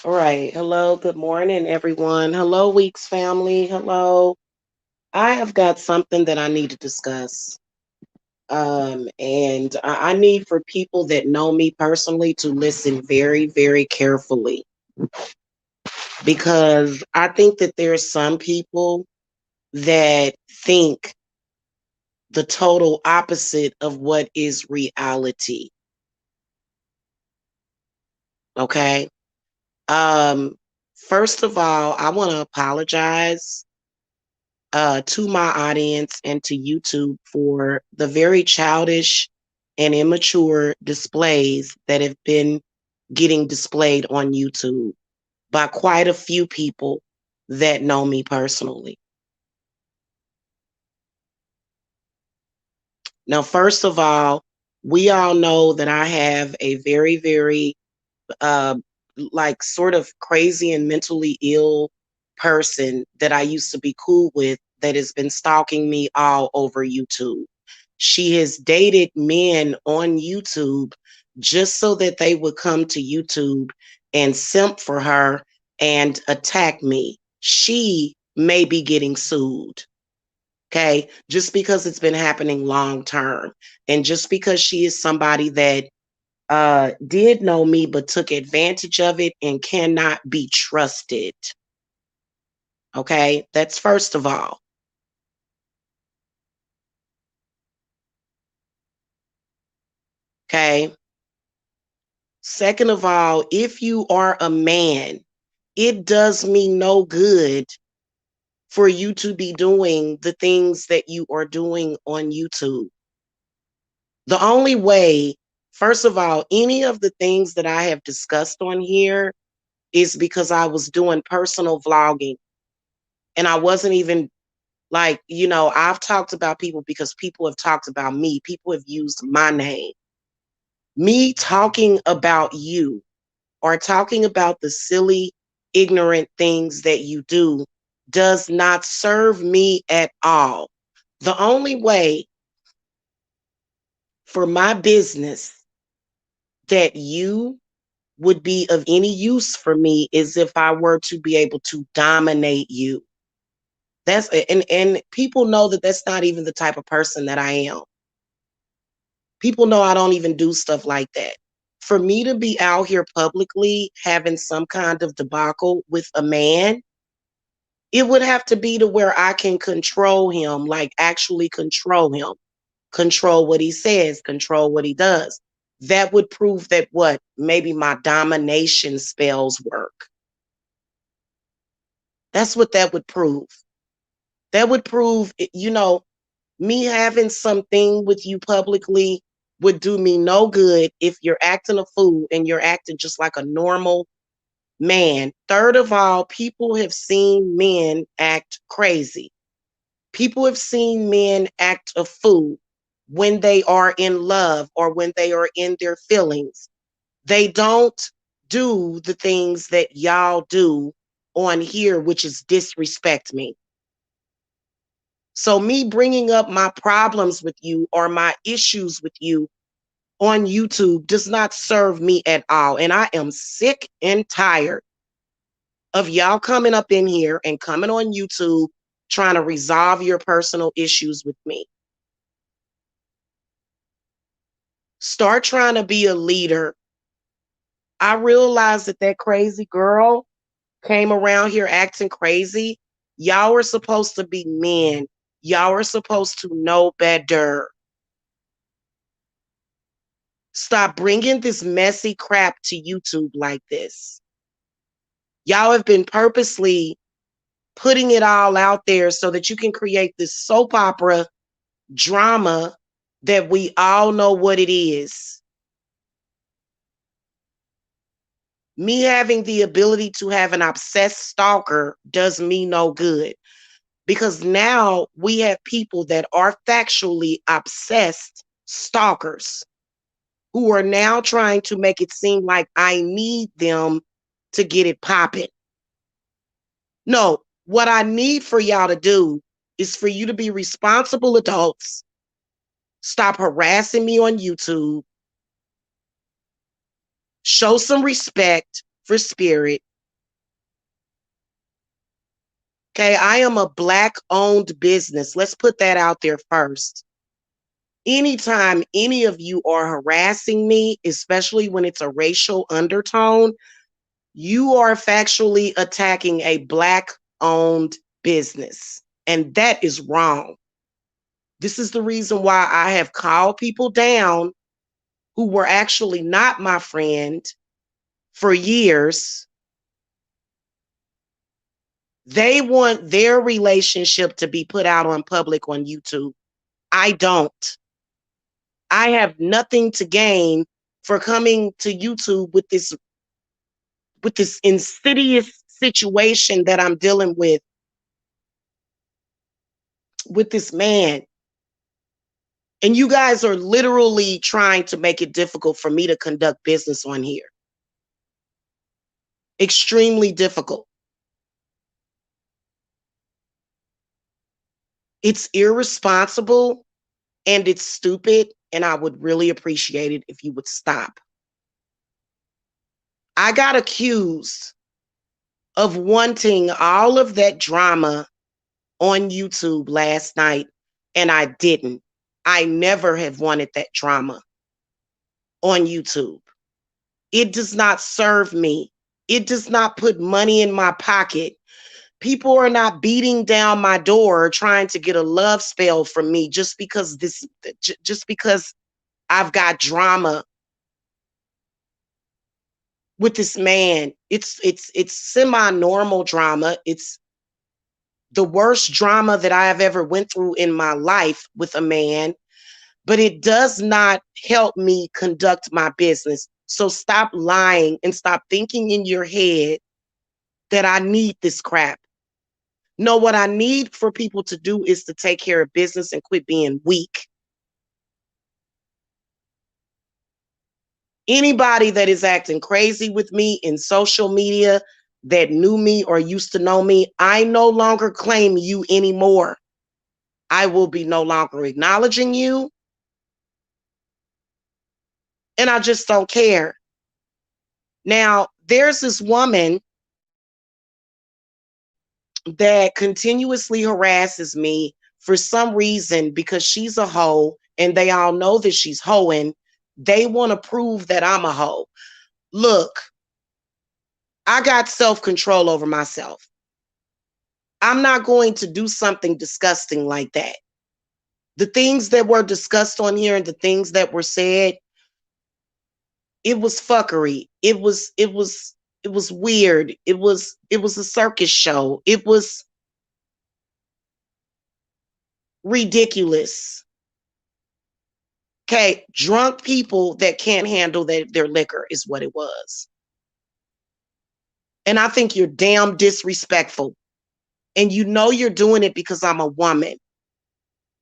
All right. Hello. Good morning, everyone. Hello, Weeks family. Hello. I have got something that I need to discuss. And I need for people that know me personally to listen very, very carefully because I think that there's some people that think the total opposite of what is reality. Okay. Um, First of all, I want to apologize to my audience and to YouTube for the very childish and immature displays that have been getting displayed on YouTube by quite a few people that know me personally. Now, first of all, we all know that I have a very, very uh, like sort of crazy and mentally ill person that I used to be cool with that has been stalking me all over YouTube. She has dated men on YouTube just so that they would come to YouTube and simp for her and attack me. She may be getting sued. Okay. Just because it's been happening long term. And just because she is somebody that did know me but took advantage of it and cannot be trusted. Okay, that's first of all. Okay, second of all, if you are a man, it does me no good for you to be doing the things that you are doing on YouTube. The only way, first of all, any of the things that I have discussed on here is because I was doing personal vlogging and I wasn't even like, I've talked about people because people have talked about me. People have used my name. Me talking about you or talking about the silly, ignorant things that you do does not serve me at all. The only way for my business that you would be of any use for me is if I were to be able to dominate you. And people know that that's not even the type of person that I am. People know I don't even do stuff like that. For me to be out here publicly having some kind of debacle with a man, it would have to be to where I can control him, like actually control him, control what he says, control what he does. That would prove that what? Maybe my domination spells work. That's what that would prove. That would prove, me having something with you publicly would do me no good if you're acting a fool and you're acting just like a normal man. Third of all, people have seen men act crazy. People have seen men act a fool when they are in love or when they are in their feelings. They don't do the things that y'all do on here, which is disrespect me. So, me bringing up my problems with you or my issues with you on YouTube does not serve me at all. And I am sick and tired of y'all coming up in here and coming on YouTube trying to resolve your personal issues with me. Start trying to be a leader. I realized that that crazy girl came around here acting crazy. Y'all are supposed to be men. Y'all are supposed to know better. Stop bringing this messy crap to YouTube like this. Y'all have been purposely putting it all out there so that you can create this soap opera drama that we all know what it is. Me having the ability to have an obsessed stalker does me no good because now we have people that are factually obsessed stalkers who are now trying to make it seem like I need them to get it popping. No, what I need for y'all to do is for you to be responsible adults, stop harassing me on YouTube, show some respect for spirit. Okay, I am a Black owned business. Let's put that out there first. Anytime any of you are harassing me, especially when it's a racial undertone, you are factually attacking a Black owned business. And that is wrong. This is the reason why I have called people down who were actually not my friend for years. They want their relationship to be put out on public on YouTube. I don't. I have nothing to gain for coming to YouTube with this insidious situation that I'm dealing with this man. And you guys are literally trying to make it difficult for me to conduct business on here. Extremely difficult. It's irresponsible and it's stupid, and I would really appreciate it if you would stop. I got accused of wanting all of that drama on YouTube last night, and I didn't. I never have wanted that drama on YouTube. It does not serve me. It does not put money in my pocket. People are not beating down my door trying to get a love spell from me just because I've got drama with this man. It's semi-normal drama. It's the worst drama that I have ever went through in my life with a man, but it does not help me conduct my business. So stop lying and stop thinking in your head that I need this crap. No, what I need for people to do is to take care of business and quit being weak. Anybody that is acting crazy with me in social media that knew me or used to know me, I no longer claim you anymore. I will be no longer acknowledging you. And I just don't care. Now, there's this woman that continuously harasses me for some reason because she's a hoe and they all know that she's hoeing. They want to prove that I'm a hoe. Look, I got self-control over myself. I'm not going to do something disgusting like that. The things that were discussed on here and the things that were said, it was fuckery. It was weird. It was a circus show. It was ridiculous. Okay, drunk people that can't handle their liquor is what it was. And I think you're damn disrespectful. And you know you're doing it because I'm a woman.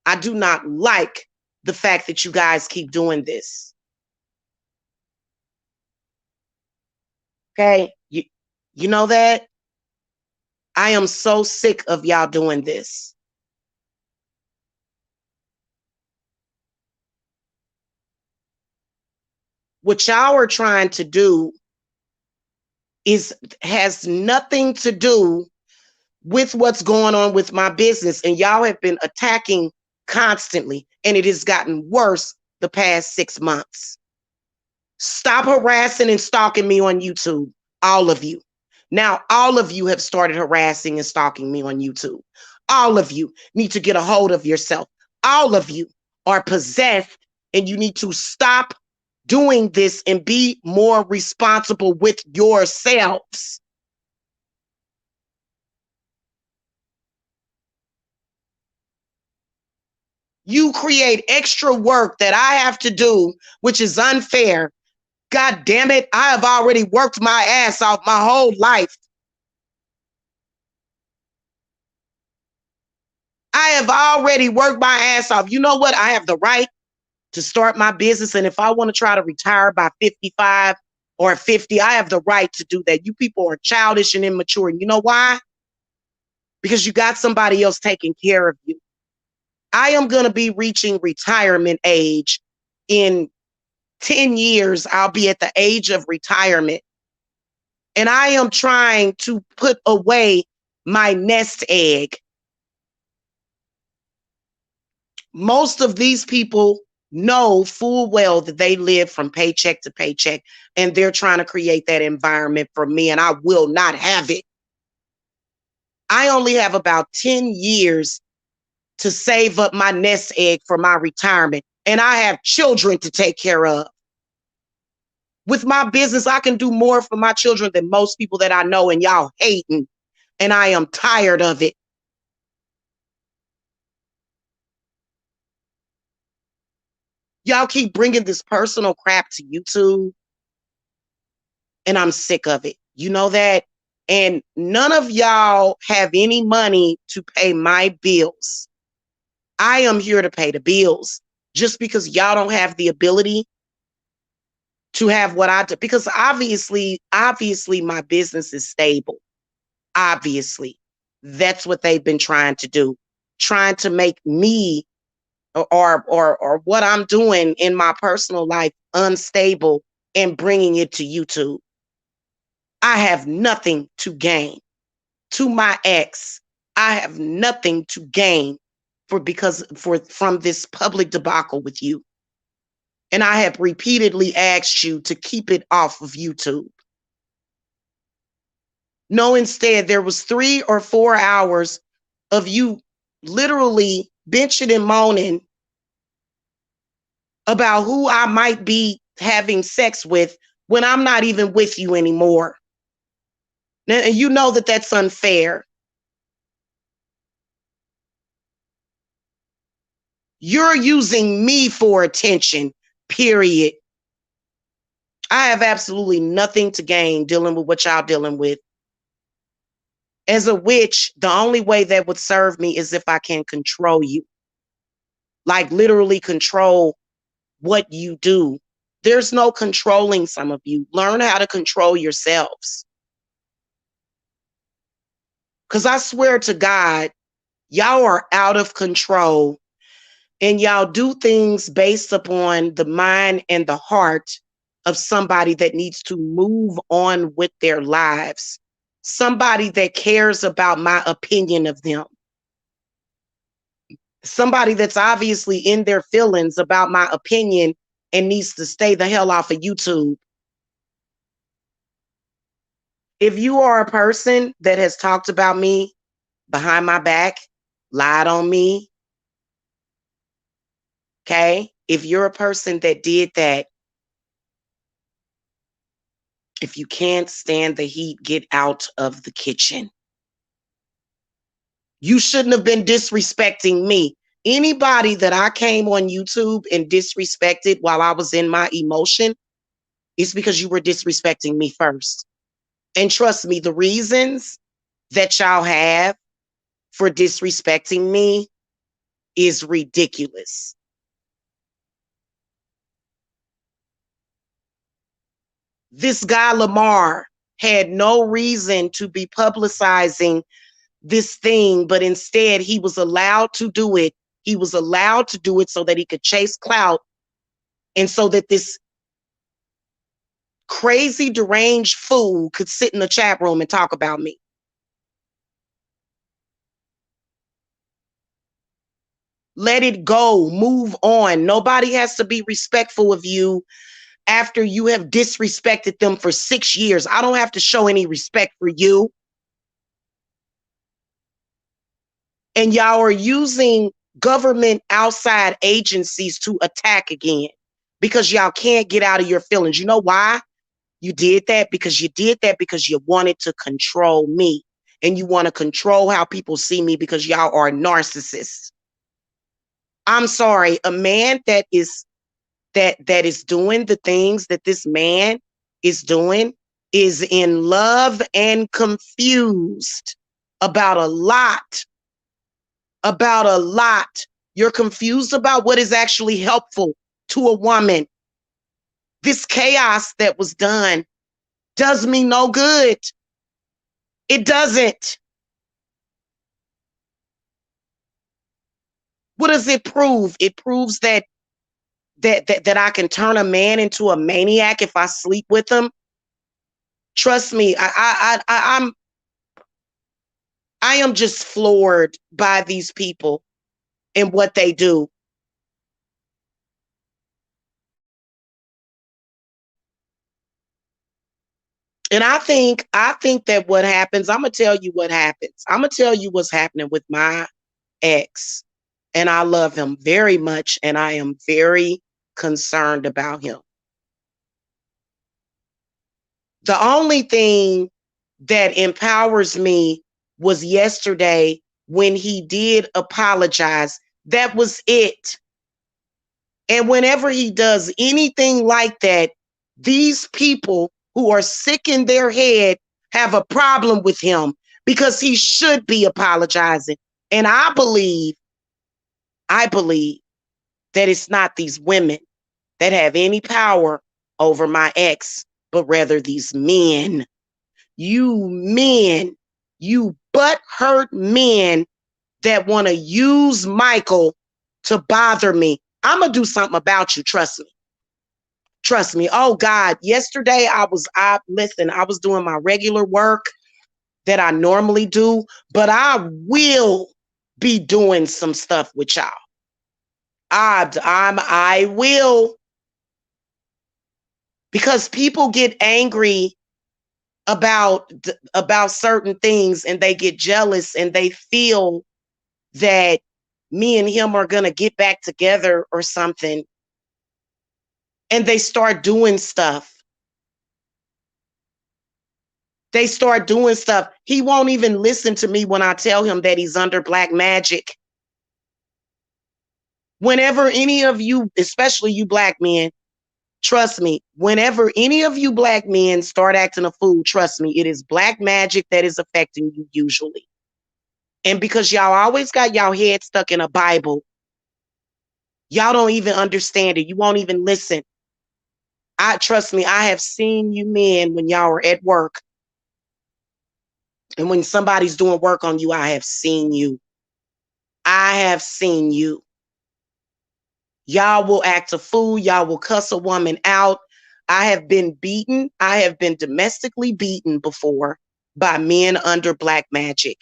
I do not like the fact that you guys keep doing this. Okay? You know that? I am so sick of y'all doing this. What y'all are trying to do has nothing to do with what's going on with my business. And y'all have been attacking constantly, and it has gotten worse the past 6 months. Stop harassing and stalking me on YouTube, all of you. Now, all of you have started harassing and stalking me on YouTube. All of you need to get a hold of yourself. All of you are possessed, and you need to stop doing this and be more responsible with yourselves. You create extra work that I have to do, which is unfair. God damn it, I have already worked my ass off my whole life. I have already worked my ass off. You know what? I have the right to start my business. And if I want to try to retire by 55 or 50, I have the right to do that. You people are childish and immature. And you know why? Because you got somebody else taking care of you. I am going to be reaching retirement age in 10 years. I'll be at the age of retirement. And I am trying to put away my nest egg. Most of these people know full well that they live from paycheck to paycheck, and they're trying to create that environment for me, and I will not have it. I only have about 10 years to save up my nest egg for my retirement, and I have children to take care of. With my business, I can do more for my children than most people that I know, and y'all hating, and I am tired of it. Y'all keep bringing this personal crap to YouTube, and I'm sick of it. You know that? And none of y'all have any money to pay my bills. I am here to pay the bills. Just because y'all don't have the ability to have what I do, because obviously my business is stable. Obviously. That's what they've been trying to do. Trying to make me or what I'm doing in my personal life unstable and bringing it to YouTube. I have nothing to gain. To my ex, I have nothing to gain from this public debacle with you. And I have repeatedly asked you to keep it off of YouTube. No, instead, there was 3 or 4 hours of you literally benching and moaning about who I might be having sex with when I'm not even with you anymore. And you know that that's unfair. You're using me for attention, period. I have absolutely nothing to gain dealing with what y'all dealing with. As a witch, the only way that would serve me is if I can control you. Like literally control what you do. There's no controlling some of you. Learn how to control yourselves. Because I swear to God, y'all are out of control and y'all do things based upon the mind and the heart of somebody that needs to move on with their lives. Somebody that cares about my opinion of them. Somebody that's obviously in their feelings about my opinion and needs to stay the hell off of YouTube. If you are a person that has talked about me behind my back, lied on me, okay? If you're a person that did that, if you can't stand the heat, get out of the kitchen. You shouldn't have been disrespecting me. Anybody that I came on YouTube and disrespected while I was in my emotion, it's because you were disrespecting me first. And trust me, the reasons that y'all have for disrespecting me is ridiculous. This guy Lamar had no reason to be publicizing this thing, but instead he was allowed to do it. He was allowed to do it so that he could chase clout and so that this crazy deranged fool could sit in the chat room and talk about me. Let it go. Move on. Nobody has to be respectful of you after you have disrespected them for 6 years. I don't have to show any respect for you. And y'all are using government outside agencies to attack again because y'all can't get out of your feelings. You know why you did that? Because you did that because you wanted to control me and you want to control how people see me because y'all are narcissists. I'm sorry, a man that is doing the things that this man is doing is in love and confused about a lot. About a lot. You're confused about what is actually helpful to a woman. This chaos that was done does me no good. It doesn't. What does it prove? It proves that I can turn a man into a maniac if I sleep with him. Trust me, I am just floored by these people and what they do. And I think that what happens, I'm gonna tell you what happens. I'm gonna tell you what's happening with my ex. And I love him very much and I am very concerned about him. The only thing that empowers me was yesterday when he did apologize. That was it. And whenever he does anything like that, these people who are sick in their head have a problem with him because he should be apologizing. And I believe that it's not these women that have any power over my ex, but rather these men. You men, you butthurt men that want to use Michael to bother me. I'm going to do something about you. Trust me. Trust me. Oh God, yesterday I was doing my regular work that I normally do, but I will be doing some stuff with y'all. I will, because people get angry about certain things and they get jealous and they feel that me and him are going to get back together or something, and they start doing stuff. They start doing stuff. He won't even listen to me when I tell him that he's under black magic. Whenever any of you, especially you black men, trust me, whenever any of you black men start acting a fool, trust me, it is black magic that is affecting you usually. And because y'all always got y'all head stuck in a Bible, y'all don't even understand it. You won't even listen. I trust me, I have seen you men when y'all are at work. And when somebody's doing work on you, I have seen you. I have seen you. Y'all will act a fool. Y'all will cuss a woman out. I have been beaten. I have been domestically beaten before by men under black magic.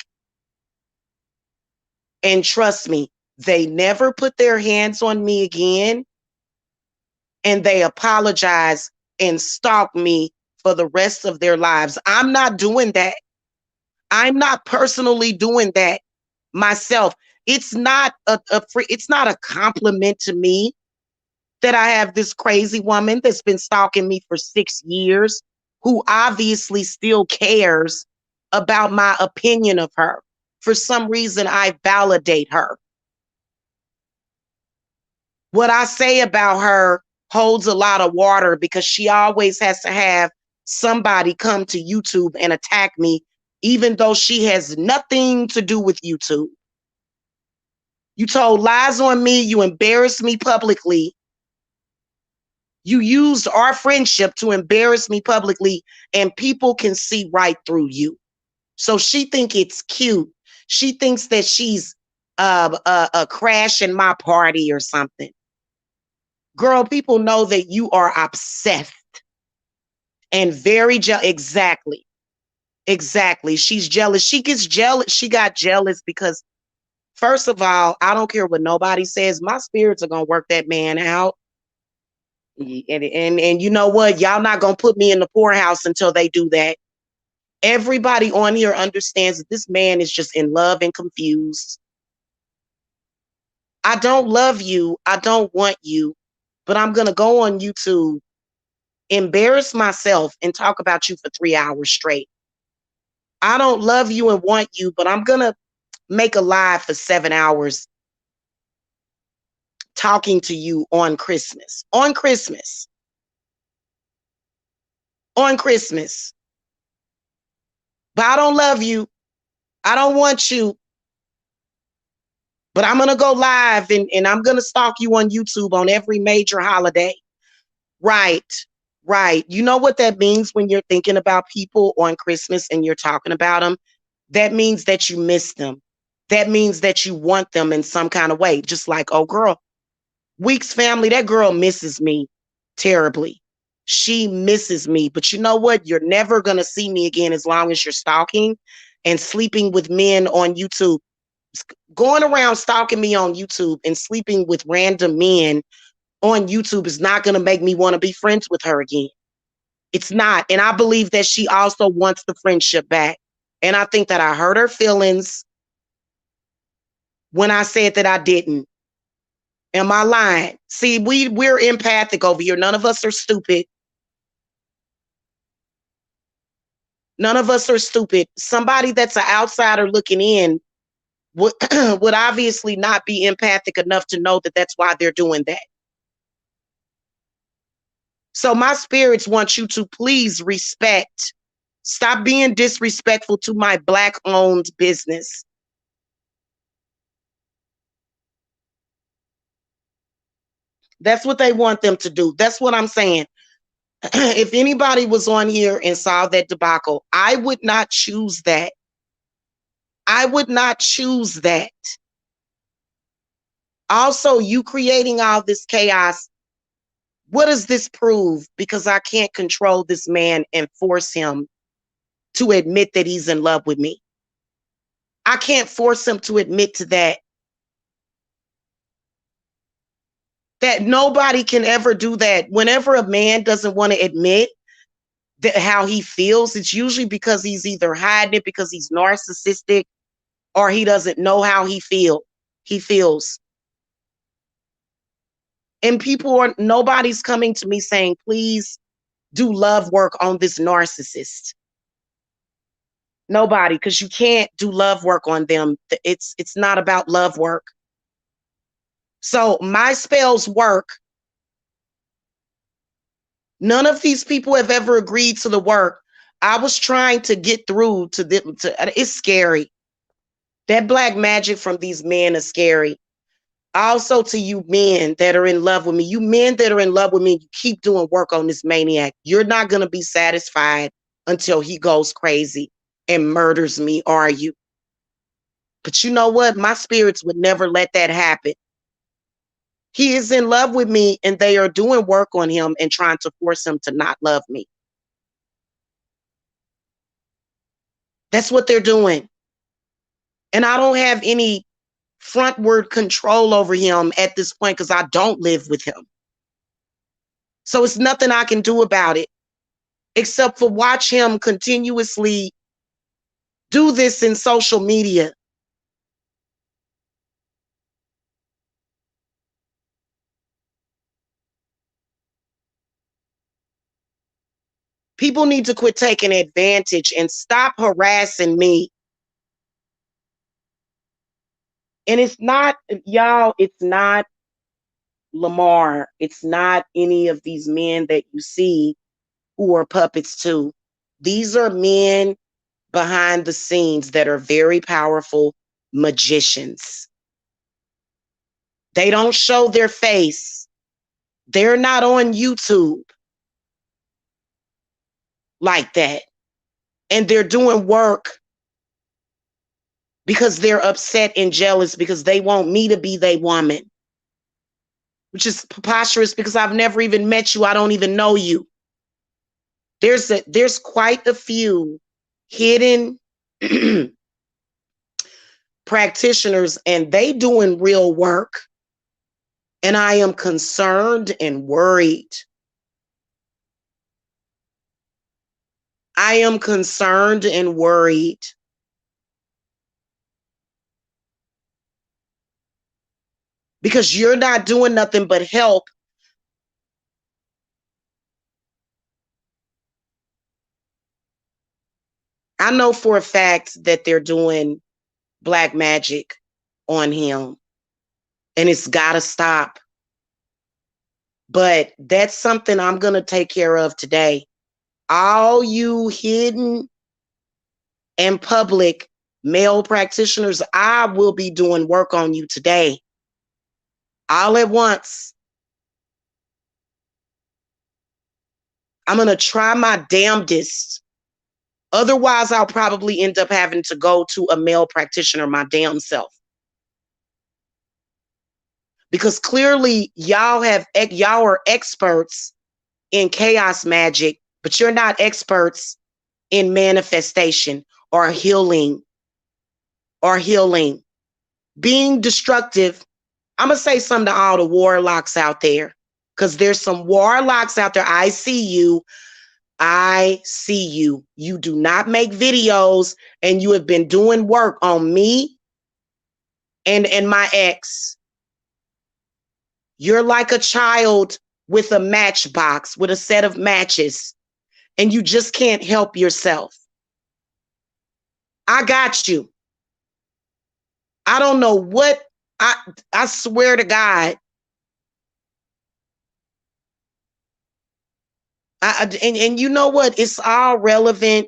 And trust me, they never put their hands on me again. And they apologize and stalk me for the rest of their lives. I'm not doing that. I'm not personally doing that myself. It's not it's not a compliment to me that I have this crazy woman that's been stalking me for 6 years, who obviously still cares about my opinion of her. For some reason, I validate her. What I say about her holds a lot of water because she always has to have somebody come to YouTube and attack me, even though she has nothing to do with YouTube. You told lies on me. You embarrassed me publicly. You used our friendship to embarrass me publicly, and people can see right through you. So she think it's cute. She thinks that she's crashing my party or something. Girl, people know that you are obsessed and very jealous. Exactly. Exactly. She's jealous. She gets jealous. She got jealous because, first of all, I don't care what nobody says. My spirits are going to work that man out. And you know what? Y'all not going to put me in the poorhouse until they do that. Everybody on here understands that this man is just in love and confused. I don't love you. I don't want you. But I'm going to go on YouTube, embarrass myself, and talk about you for 3 hours straight. I don't love you and want you, but I'm going to make a live for 7 hours talking to you on Christmas. On Christmas. On Christmas. But I don't love you. I don't want you. But I'm going to go live and I'm going to stalk you on YouTube on every major holiday. Right. Right. You know what that means when you're thinking about people on Christmas and you're talking about them? That means that you miss them. That means that you want them in some kind of way. Just like, oh, girl, Week's family, that girl misses me terribly. She misses me. But you know what? You're never going to see me again as long as you're stalking and sleeping with men on YouTube. Going around stalking me on YouTube and sleeping with random men on YouTube is not going to make me want to be friends with her again. It's not. And I believe that she also wants the friendship back. And I think that I hurt her feelings when I said that I didn't. Am I lying? See, we're empathic over here. None of us are stupid. None of us are stupid. Somebody that's an outsider looking in would, would obviously not be empathic enough to know that that's why they're doing that. So my spirits want you to please respect. Stop being disrespectful to my Black-owned business. That's what they want them to do. That's what I'm saying. If anybody was on here and saw that debacle, I would not choose that. I would not choose that. Also, you creating all this chaos, what does this prove? Because I can't control this man and force him to admit that he's in love with me. I can't force him to admit to that. That nobody can ever do that. Whenever a man doesn't want to admit that how he feels, it's usually because he's either hiding it because he's narcissistic or he doesn't know how he feels. And nobody's coming to me saying, please do love work on this narcissist. Nobody, because you can't do love work on them. It's not about love work. So my spells work. None of these people have ever agreed to the work. I was trying to get through to them. It's scary. That black magic from these men is scary. Also to you men that are in love with me, you men that are in love with me, you keep doing work on this maniac. You're not going to be satisfied until he goes crazy and murders me, are you? But you know what? My spirits would never let that happen. He is in love with me and they are doing work on him and trying to force him to not love me. That's what they're doing. And I don't have any frontward control over him at this point because I don't live with him. So it's nothing I can do about it except for watch him continuously do this in social media. People need to quit taking advantage and stop harassing me. And it's not, y'all, it's not Lamar. It's not any of these men that you see who are puppets too. These are men behind the scenes that are very powerful magicians. They don't show their face. They're not on YouTube like that. And they're doing work because they're upset and jealous because they want me to be their woman, which is preposterous because I've never even met you. I don't even know you. There's quite a few hidden practitioners and they doing real work. And I am concerned and worried. I am concerned and worried. Because you're not doing nothing but help. I know for a fact that they're doing black magic on him. And it's got to stop. But that's something I'm going to take care of today. All you hidden and public male practitioners, I will be doing work on you today. All at once. I'm going to try my damnedest. Otherwise, I'll probably end up having to go to a male practitioner my damn self. Because clearly y'all are experts in chaos magic, but you're not experts in manifestation or healing. Being destructive. I'm going to say something to all the warlocks out there, because there's some warlocks out there. I see you. I see you. You do not make videos, and you have been doing work on me and my ex. You're like a child with a matchbox, with a set of matches, and you just can't help yourself. I got you. I don't know what I I swear to God. And you know what? It's all relevant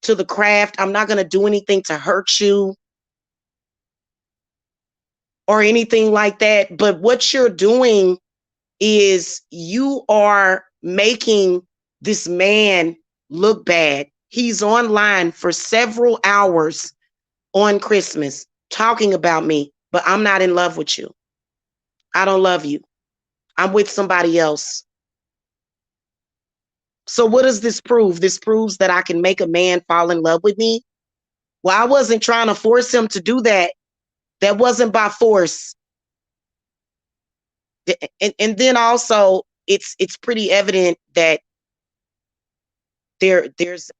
to the craft. I'm not going to do anything to hurt you or anything like that. But what you're doing is you are making this man look bad. He's online for several hours on Christmas talking about me, but I'm not in love with you. I don't love you. I'm with somebody else. So what does this prove? This proves that I can make a man fall in love with me. Well, I wasn't trying to force him to do that. That wasn't by force. And then also it's pretty evident that there's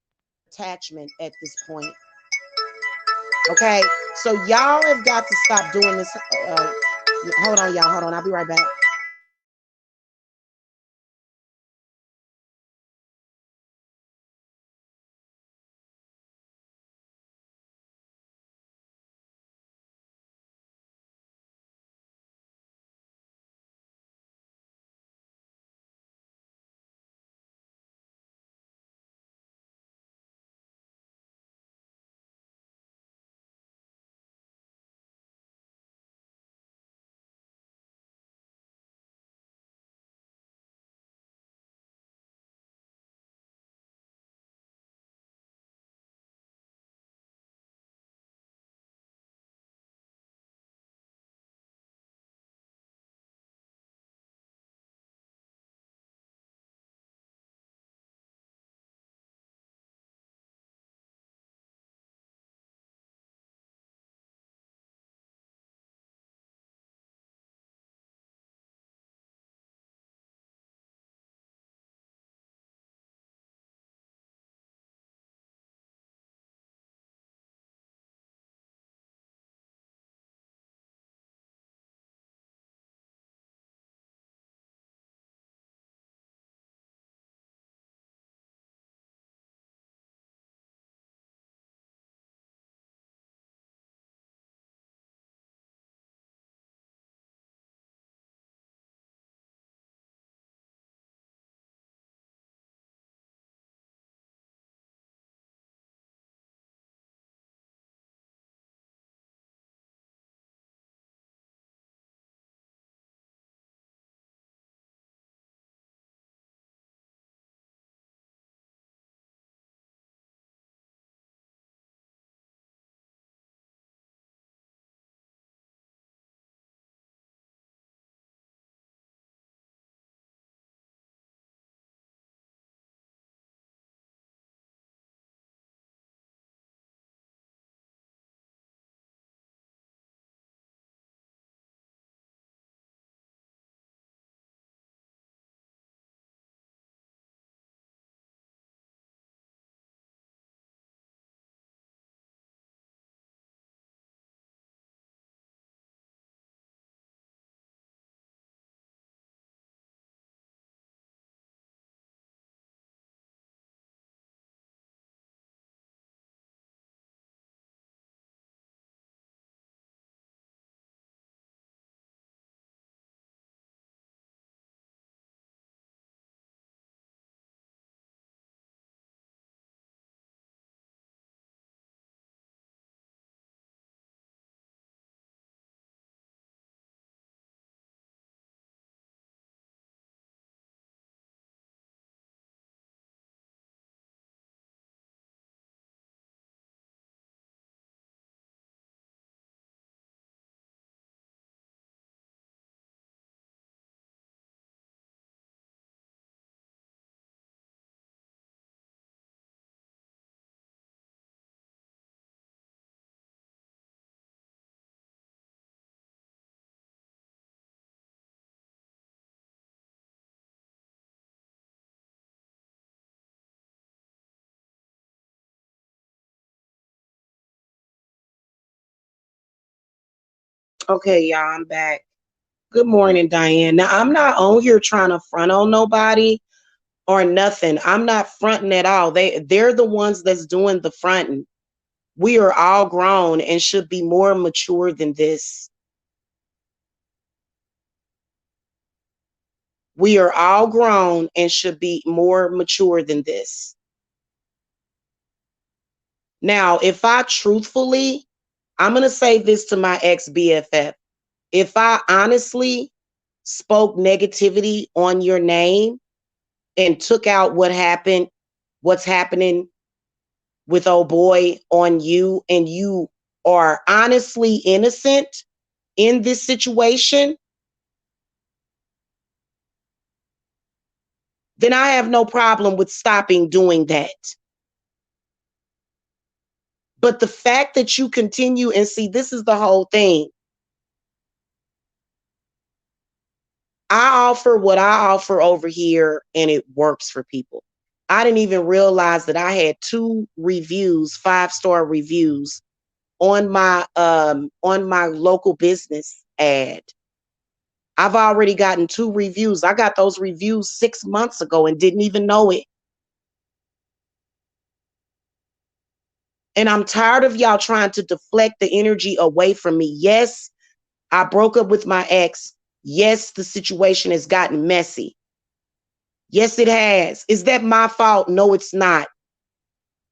attachment at this point. Okay, so y'all have got to stop doing this. Hold on, y'all. Hold on. I'll be right back. Okay, y'all, I'm back. Good morning, Diane. Now, I'm not on here trying to front on nobody or nothing. I'm not fronting at all. They're the ones that's doing the fronting. We are all grown and should be more mature than this. We are all grown and should be more mature than this. Now, if I truthfully, I'm going to say this to my ex BFF. If I honestly spoke negativity on your name and took out what happened, what's happening with old boy on you, and you are honestly innocent in this situation, then I have no problem with stopping doing that. But the fact that you continue and see, this is the whole thing. I offer what I offer over here and it works for people. I didn't even realize that I had 2 reviews, 5-star reviews on my local business ad. I've already gotten 2 reviews. I got those reviews 6 months ago and didn't even know it. And I'm tired of y'all trying to deflect the energy away from me. Yes, I broke up with my ex. Yes, the situation has gotten messy. Yes, it has. Is that my fault? No, it's not.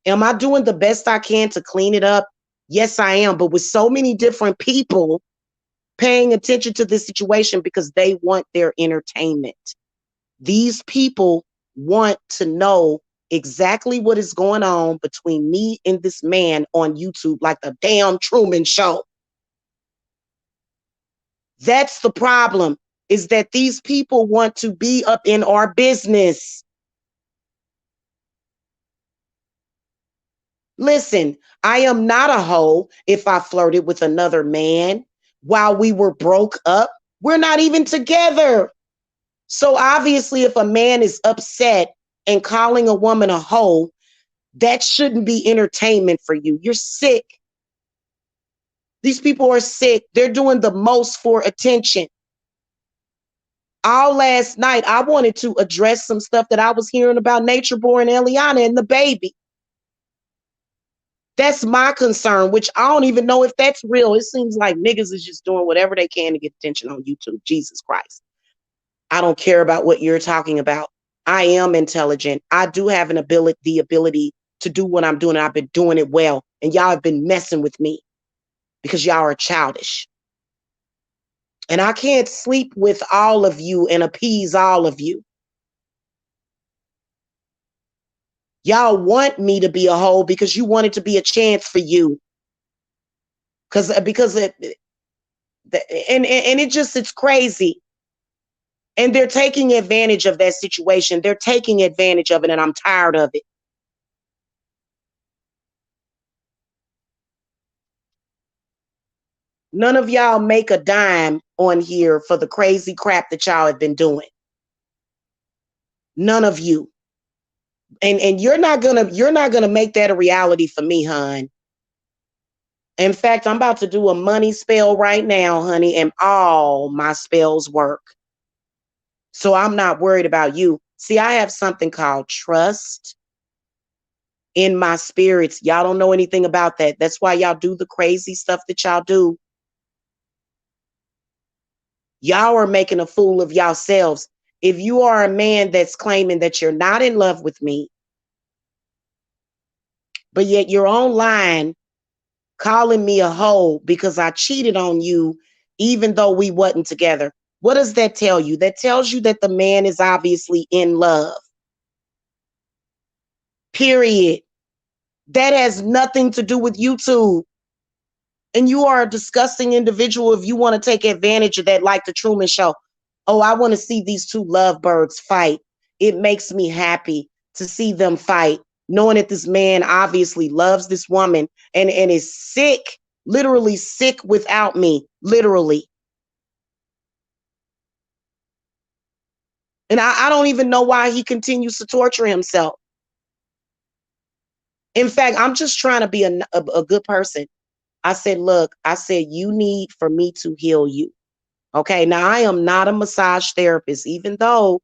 Am I doing the best I can to clean it up? Yes, I am. But with so many different people paying attention to this situation because they want their entertainment. These people want to know exactly what is going on between me and this man on YouTube, like the damn Truman Show. That's the problem, is that these people want to be up in our business. Listen, I am not a hoe if I flirted with another man while we were broke up. We're not even together. So obviously, if a man is upset and calling a woman a hoe, that shouldn't be entertainment for you. You're sick. These people are sick. They're doing the most for attention. All last night, I wanted to address some stuff that I was hearing about Nature Boy and Eliana and the baby. That's my concern, which I don't even know if that's real. It seems like niggas is just doing whatever they can to get attention on YouTube. Jesus Christ. I don't care about what you're talking about. I am intelligent. I do have the ability to do what I'm doing. And I've been doing it well. And y'all have been messing with me because y'all are childish. And I can't sleep with all of you and appease all of you. Y'all want me to be a hoe because you want it to be a chance for you. Because it just, it's crazy. And they're taking advantage of that situation. They're taking advantage of it, and I'm tired of it. None of y'all make a dime on here for the crazy crap that y'all have been doing. None of you. And you're not gonna make that a reality for me, hon. In fact, I'm about to do a money spell right now, honey, and all my spells work. So I'm not worried about you. See, I have something called trust in my spirits. Y'all don't know anything about that. That's why y'all do the crazy stuff that y'all do. Y'all are making a fool of yourselves. If you are a man that's claiming that you're not in love with me, but yet you're online calling me a hoe because I cheated on you, even though we wasn't together, what does that tell you? That tells you that the man is obviously in love. Period. That has nothing to do with YouTube. And you are a disgusting individual if you want to take advantage of that, like the Truman Show. Oh, I want to see these 2 lovebirds fight. It makes me happy to see them fight, knowing that this man obviously loves this woman and is sick, literally sick without me, literally. And I don't even know why he continues to torture himself. In fact, I'm just trying to be a good person. I said, look, I said, you need for me to heal you. Okay. Now I am not a massage therapist, even though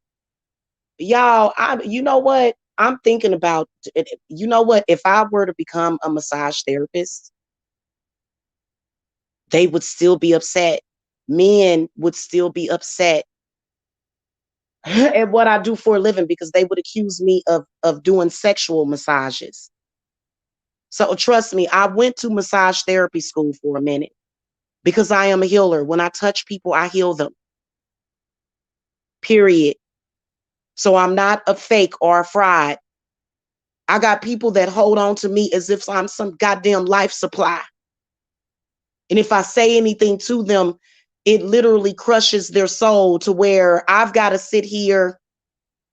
y'all, you know what? I'm thinking about it. You know what? If I were to become a massage therapist, they would still be upset. Men would still be upset at what I do for a living because they would accuse me of doing sexual massages. So trust me, I went to massage therapy school for a minute because I am a healer. When I touch people, I heal them. Period. So I'm not a fake or a fraud. I got people that hold on to me as if I'm some goddamn life supply. And if I say anything to them, it literally crushes their soul to where I've got to sit here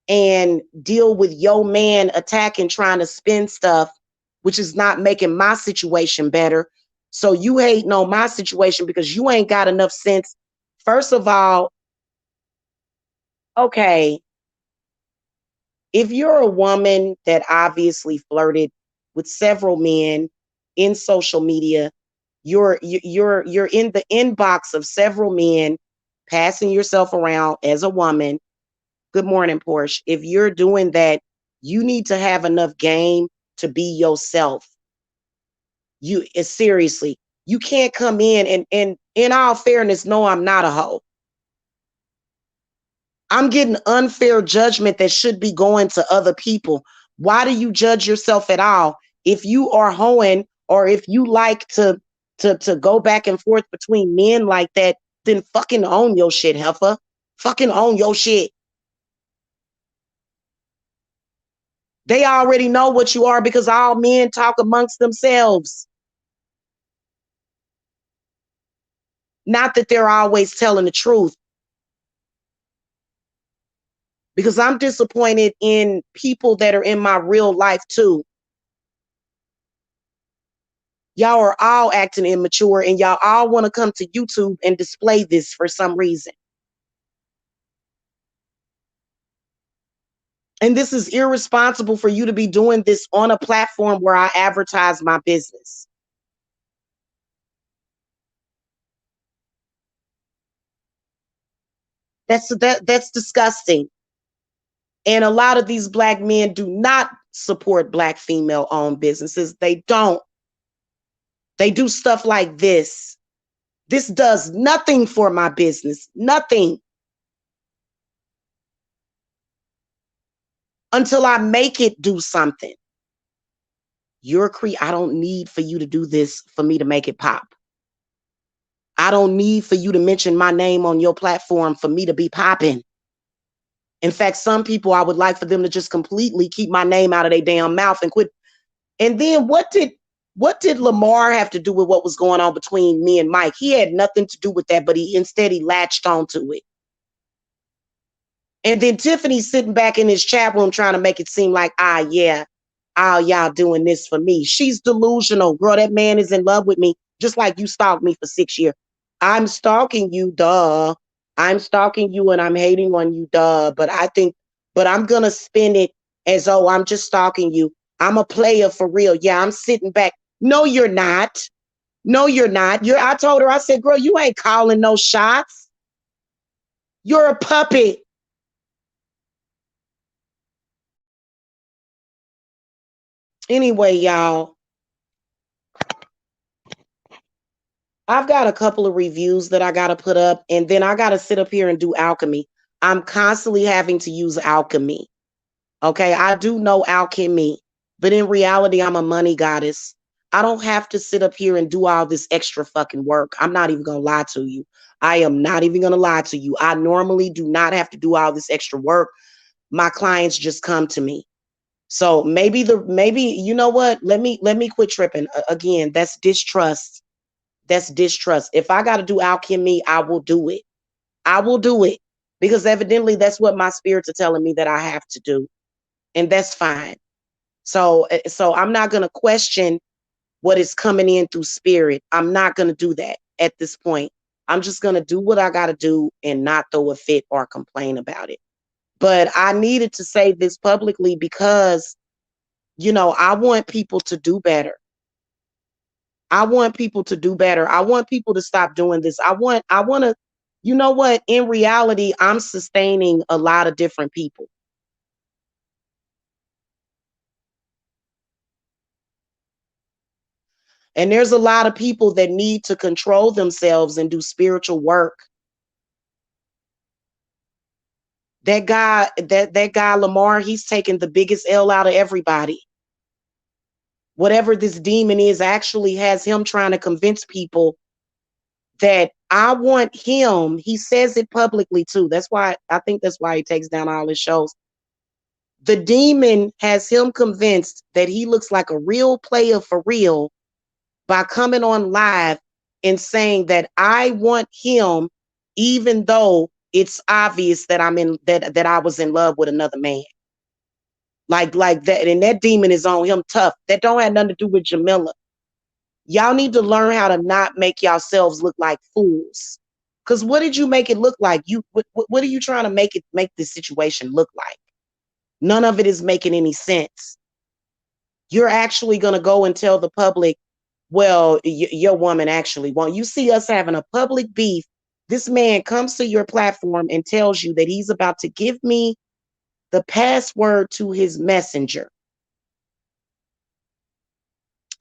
and deal with yo man attacking, trying to spin stuff, which is not making my situation better. So you hating on my situation because you ain't got enough sense. First of all, okay, if you're a woman that obviously flirted with several men in social media, you're in the inbox of several men, passing yourself around as a woman. Good morning, Porsche. If you're doing that, you need to have enough game to be yourself. Seriously, you can't come and in all fairness, no, I'm not a hoe. I'm getting unfair judgment that should be going to other people. Why do you judge yourself at all? If you are hoeing or if you like to go back and forth between men like that, then fucking own your shit, heifer. Fucking own your shit. They already know what you are because all men talk amongst themselves. Not that they're always telling the truth. Because I'm disappointed in people that are in my real life too. Y'all are all acting immature and y'all all want to come to YouTube and display this for some reason. And this is irresponsible for you to be doing this on a platform where I advertise my business. That's disgusting. And a lot of these black men do not support black female owned businesses. They don't. They do stuff like this. This does nothing for my business. Nothing. Until I make it do something. I don't need for you to do this for me to make it pop. I don't need for you to mention my name on your platform for me to be popping. In fact, some people I would like for them to just completely keep my name out of their damn mouth and quit. And then what did Lamar have to do with what was going on between me and Mike? He had nothing to do with that, but he latched onto it. And then Tiffany's sitting back in his chat room trying to make it seem like, yeah, all y'all doing this for me. She's delusional. Girl, that man is in love with me, just like you stalked me for 6 years. I'm stalking you, duh. I'm stalking you and I'm hating on you, duh. But I'm going to spin it as, oh, I'm just stalking you. I'm a player for real. Yeah, I'm sitting back. No, you're not. No, you're not. I told her, I said, girl, you ain't calling no shots. You're a puppet. Anyway, y'all, I've got a couple of reviews that I got to put up, and then I got to sit up here and do alchemy. I'm constantly having to use alchemy. Okay, I do know alchemy, but in reality, I'm a money goddess. I don't have to sit up here and do all this extra fucking work. I'm not even going to lie to you. I am not even going to lie to you. I normally do not have to do all this extra work. My clients just come to me. So maybe you know what? Let me quit tripping. Again, that's distrust. That's distrust. If I got to do alchemy, I will do it. I will do it because evidently that's what my spirits are telling me that I have to do. And that's fine. So I'm not going to question what is coming in through spirit. I'm not going to do that at this point. I'm just going to do what I got to do and not throw a fit or complain about it. But I needed to say this publicly because, I want people to do better. I want people to do better. I want people to stop doing this. I want to, you know what? In reality, I'm sustaining a lot of different people. And there's a lot of people that need to control themselves and do spiritual work. That guy Lamar, he's taking the biggest L out of everybody. Whatever this demon is actually has him trying to convince people that I want him. He says it publicly too. That's why I think that's why he takes down all his shows. The demon has him convinced that he looks like a real player for real by coming on live and saying that I want him, even though it's obvious that that I was in love with another man. Like that, and that demon is on him tough. That don't have nothing to do with Jamila. Y'all need to learn how to not make yourselves look like fools. Cause what did you make it look like? What are you trying to make this situation look like? None of it is making any sense. You're actually gonna go and tell the public, well, your woman actually won't. You see us having a public beef. This man comes to your platform and tells you that he's about to give me the password to his messenger.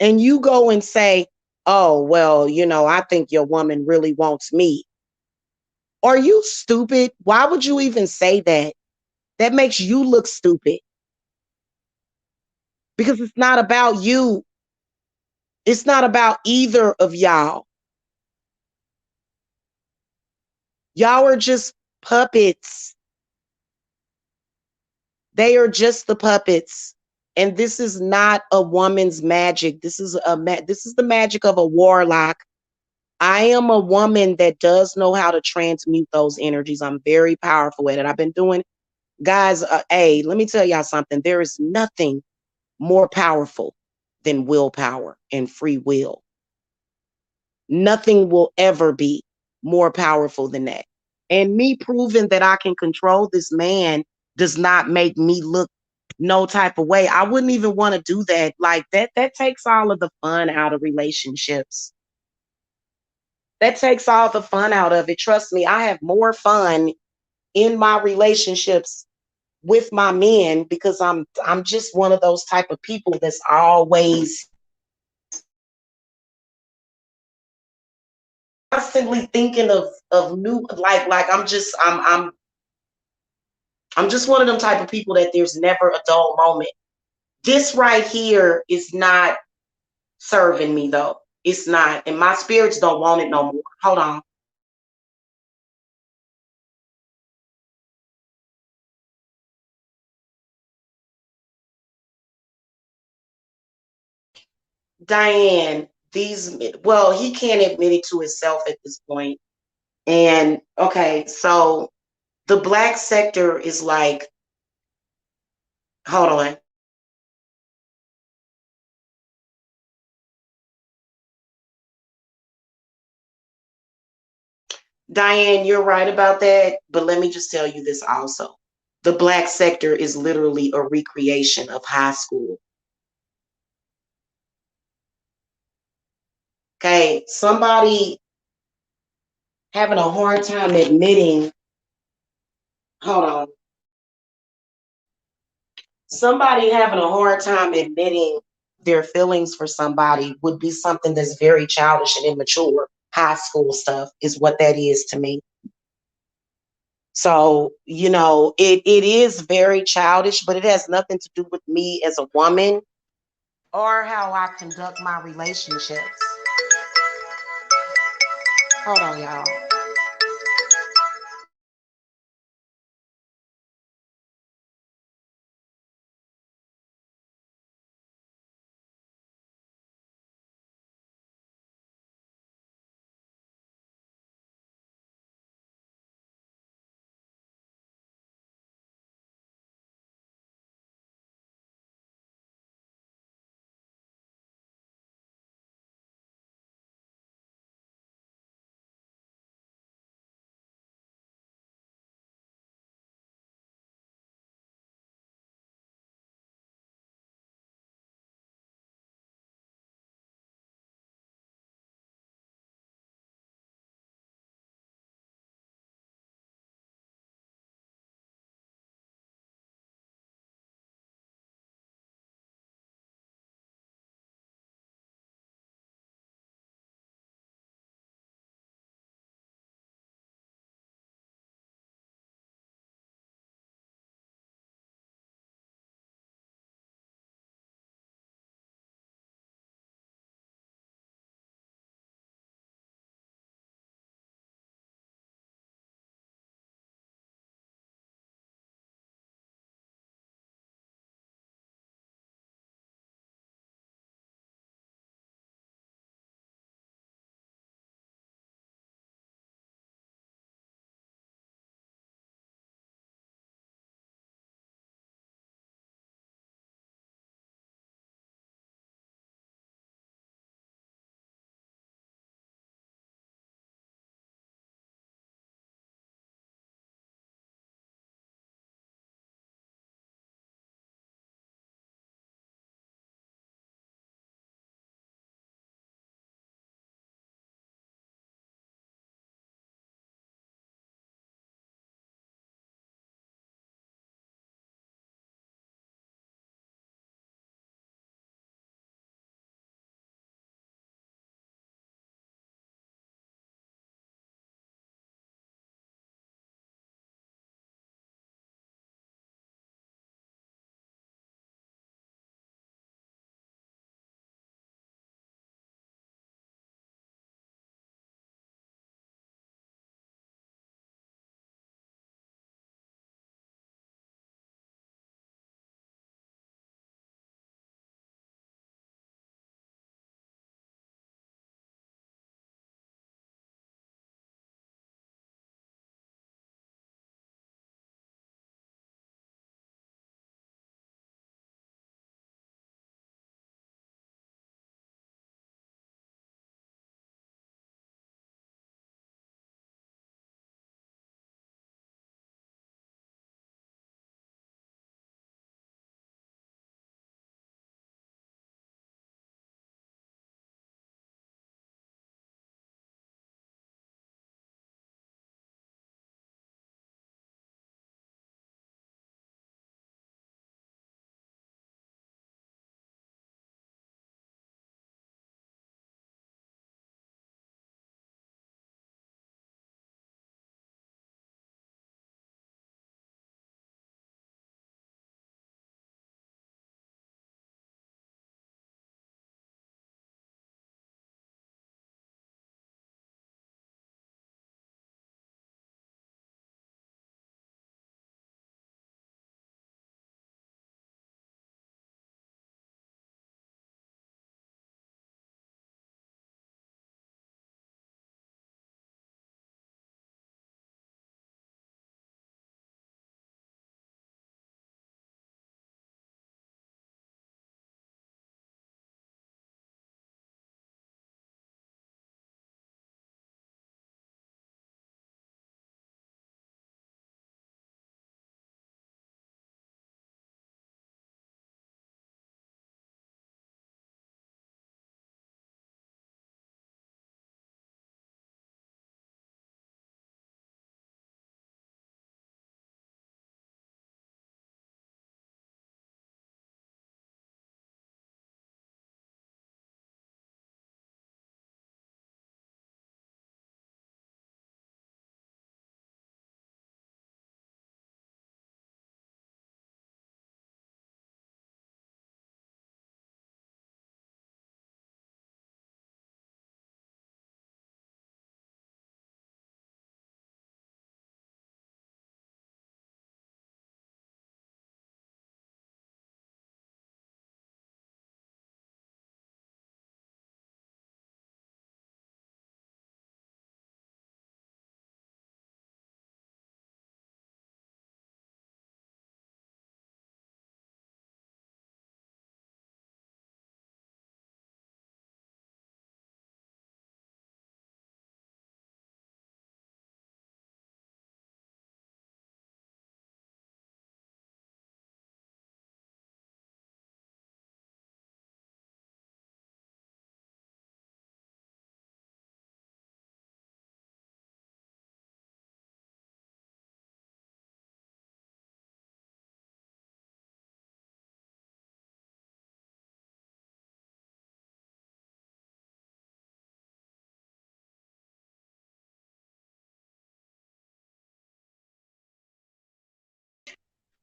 And you go and say, oh, well, I think your woman really wants me. Are you stupid? Why would you even say that? That makes you look stupid because it's not about you. It's not about either of y'all. Y'all are just puppets. They are just the puppets. And this is not a woman's magic. This is the magic of a warlock. I am a woman that does know how to transmute those energies. I'm very powerful at it. I've been doing, guys, hey, let me tell y'all something. There is nothing more powerful than willpower and free will. Nothing will ever be more powerful than that. And me proving that I can control this man does not make me look no type of way. I wouldn't even want to do that. Like that takes all of the fun out of relationships. That takes all the fun out of it. Trust me, I have more fun in my relationships with my men because I'm just one of those type of people that's always constantly thinking of new, like I'm just one of them type of people that there's never a dull moment. This right here is not serving me though. It's not, and my spirits don't want it no more. Hold on. Diane, well, he can't admit it to himself at this point. And okay, so the black sector is like, hold on. Diane, you're right about that, but let me just tell you this also. The black sector is literally a recreation of high school. Okay, somebody having a hard time admitting, hold on, somebody having a hard time admitting their feelings for somebody would be something that's very childish and immature. High school stuff is what that is to me. So, it is very childish, but it has nothing to do with me as a woman or how I conduct my relationships. Hold on, y'all.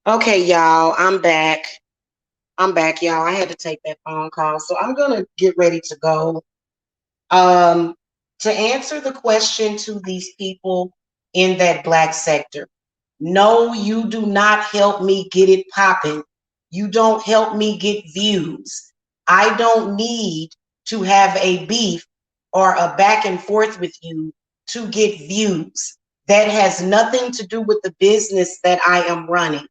Okay, y'all, I'm back. I'm back, y'all. I had to take that phone call. So I'm going to get ready to go. Um, to answer the question to these people in that black sector, no, you do not help me get it popping. You don't help me get views. I don't need to have a beef or a back and forth with you to get views. That has nothing to do with the business that I am running.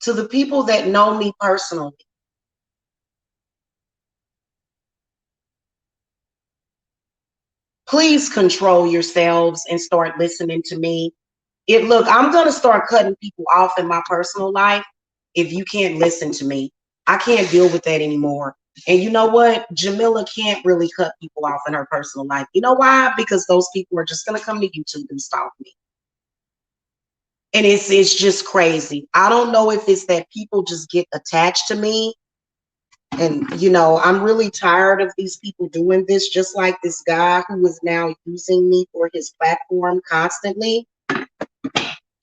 To the people that know me personally, please control yourselves and start listening to me. Look, I'm gonna start cutting people off in my personal life if you can't listen to me. I can't deal with that anymore. And you know what? Jamila can't really cut people off in her personal life. You know why? Because those people are just gonna come to YouTube and stalk me. And it's just crazy. I don't know if it's that people just get attached to me. And I'm really tired of these people doing this, just like this guy who is now using me for his platform constantly.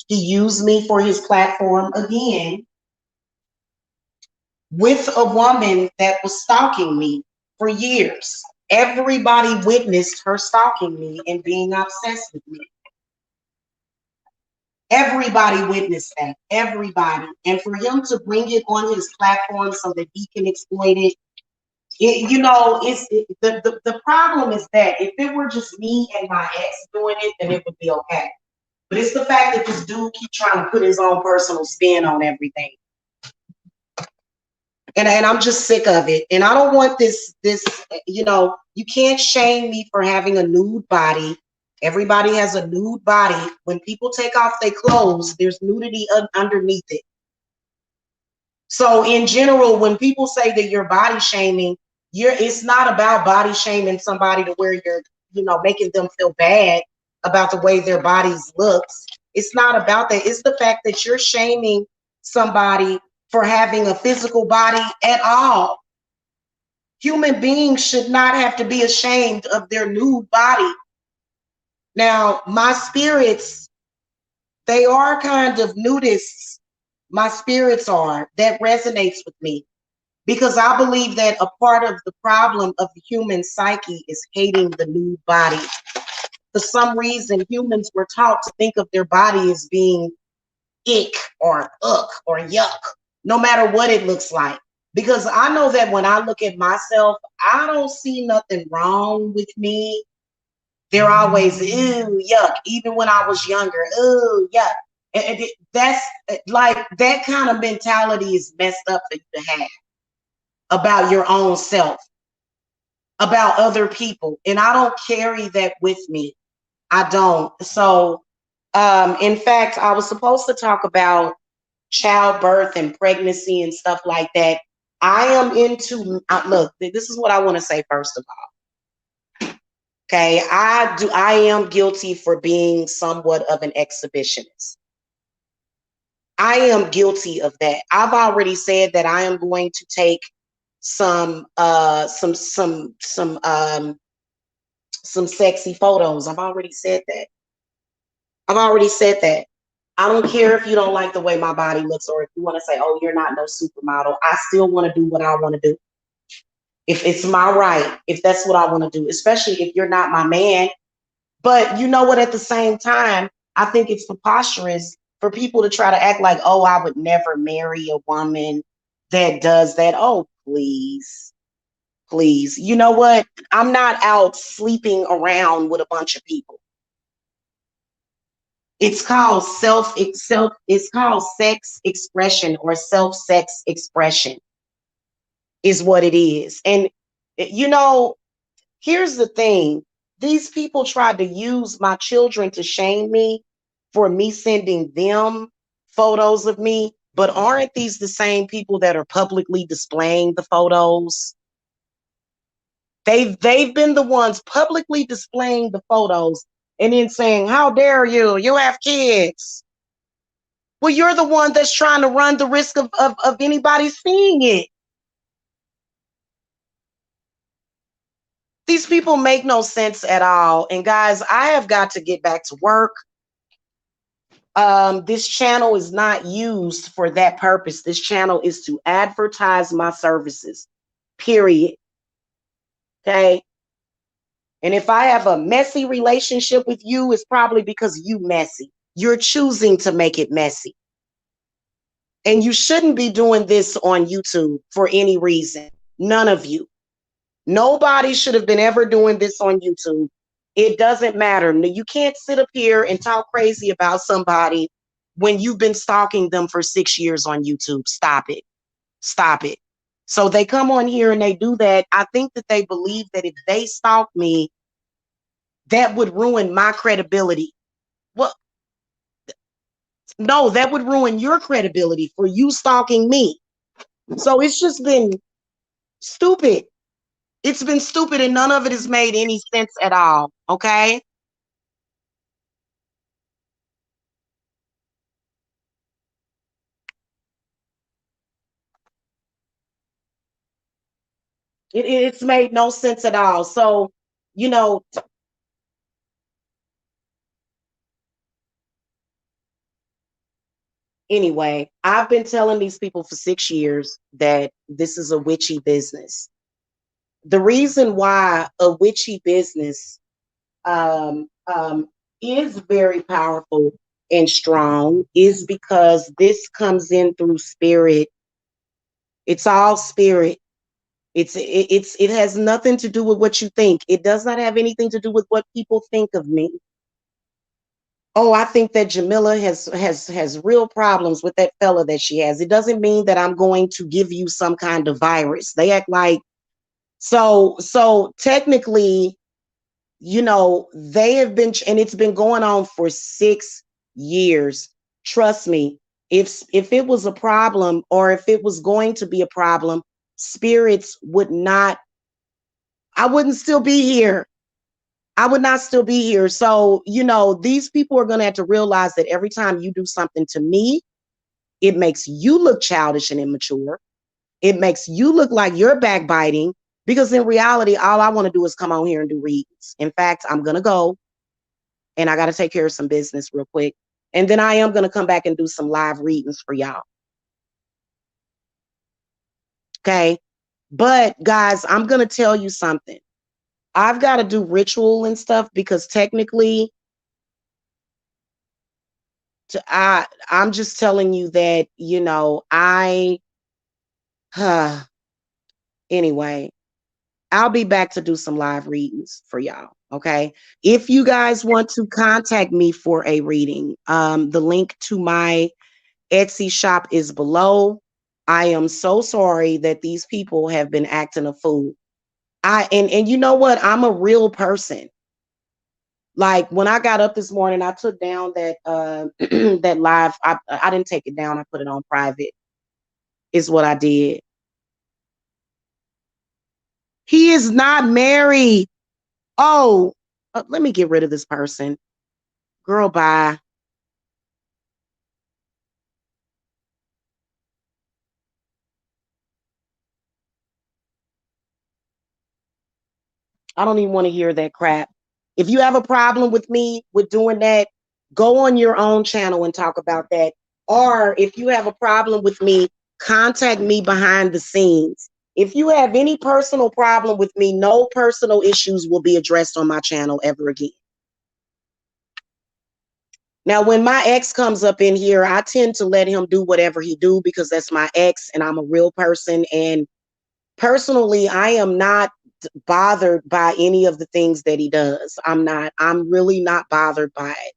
He used me for his platform again with a woman that was stalking me for years. Everybody witnessed her stalking me and being obsessed with me. Everybody witnessed that. Everybody. And for him to bring it on his platform so that he can exploit it, the problem is that if it were just me and my ex doing it, then it would be okay. But it's the fact that this dude keep trying to put his own personal spin on everything. And I'm just sick of it. And I don't want you can't shame me for having a nude body. Everybody has a nude body. When people take off their clothes, there's nudity underneath it. So in general, when people say that you're body shaming, it's not about body shaming somebody to where you're, making them feel bad about the way their bodies looks. It's not about that. It's the fact that you're shaming somebody for having a physical body at all. Human beings should not have to be ashamed of their nude body. Now, my spirits, they are kind of nudists. My spirits are. That resonates with me because I believe that a part of the problem of the human psyche is hating the nude body. For some reason, humans were taught to think of their body as being ick or ugh or yuck, no matter what it looks like. Because I know that when I look at myself, I don't see nothing wrong with me. They're always, ew, yuck. Even when I was younger, ew, yuck. That's like that kind of mentality is messed up for you to have about your own self, about other people. And I don't carry that with me. I don't. So, in fact, I was supposed to talk about childbirth and pregnancy and stuff like that. I am into, look, this is what I want to say first of all. Okay, I am guilty for being somewhat of an exhibitionist. I am guilty of that. I've already said that I am going to take some sexy photos. I've already said that. I've already said that. I don't care if you don't like the way my body looks or if you want to say, oh, you're not no supermodel. I still want to do what I want to do. If it's my right, if that's what I want to do, especially if you're not my man. But you know what, at the same time, I think it's preposterous for people to try to act like, oh, I would never marry a woman that does that. Oh, please. Please. You know what? I'm not out sleeping around with a bunch of people. It's called sex expression or self-sex expression is what it is. And you know, here's the thing. These people tried to use my children to shame me for me sending them photos of me, but aren't these the same people that are publicly displaying the photos? They've been the ones publicly displaying the photos and then saying, "How dare you? You have kids." Well, you're the one that's trying to run the risk of anybody seeing it. These people make no sense at all. And guys, I have got to get back to work. This channel is not used for that purpose. This channel is to advertise my services, period. Okay. And if I have a messy relationship with you, it's probably because you messy. You're choosing to make it messy. And you shouldn't be doing this on YouTube for any reason. None of you. Nobody should have been ever doing this on YouTube. It doesn't matter. You can't sit up here and talk crazy about somebody when you've been stalking them for 6 years on YouTube. Stop it. Stop it. So they come on here and they do that. I think that they believe that if they stalk me, that would ruin my credibility. Well, no, that would ruin your credibility for you stalking me. So it's just been stupid. It's been stupid and none of it has made any sense at all. Okay. It's made no sense at all. So, you know, anyway, I've been telling these people for 6 years that this is a witchy business. The reason why a witchy business um, um, is very powerful and strong is because this comes in through spirit. It's all spirit. It has nothing to do with what you think. It does not have anything to do with what people think of me. Oh, I think that Jamila has real problems with that fella that she has. It doesn't mean that I'm going to give you some kind of virus. They act like so technically, they have been, and it's been going on for 6 years. Trust me, if it was a problem or if it was going to be a problem, spirits would not, I wouldn't still be here. I would not still be here. So, these people are going to have to realize that every time you do something to me, it makes you look childish and immature. It makes you look like you're backbiting because in reality, all I want to do is come on here and do reads. In fact, I'm going to go and I got to take care of some business real quick. And then I am going to come back and do some live readings for y'all. Okay. But guys, I'm going to tell you something. I've got to do ritual and stuff because technically, I'm just telling you that, anyway, I'll be back to do some live readings for y'all. Okay. If you guys want to contact me for a reading, the link to my Etsy shop is below. I am so sorry that these people have been acting a fool. And you know what? I'm a real person. Like when I got up this morning, I took down that that live. I didn't take it down. I put it on private. Is what I did. He is not married. Oh, let me get rid of this person. Girl, bye. I don't even want to hear that crap. If you have a problem with me with doing that, go on your own channel and talk about that. Or if you have a problem with me, contact me behind the scenes. If you have any personal problem with me, no personal issues will be addressed on my channel ever again. Now, when my ex comes up in here, I tend to let him do whatever he do because that's my ex and I'm a real person. And personally, I am not bothered by any of the things that he does. I'm really not bothered by it.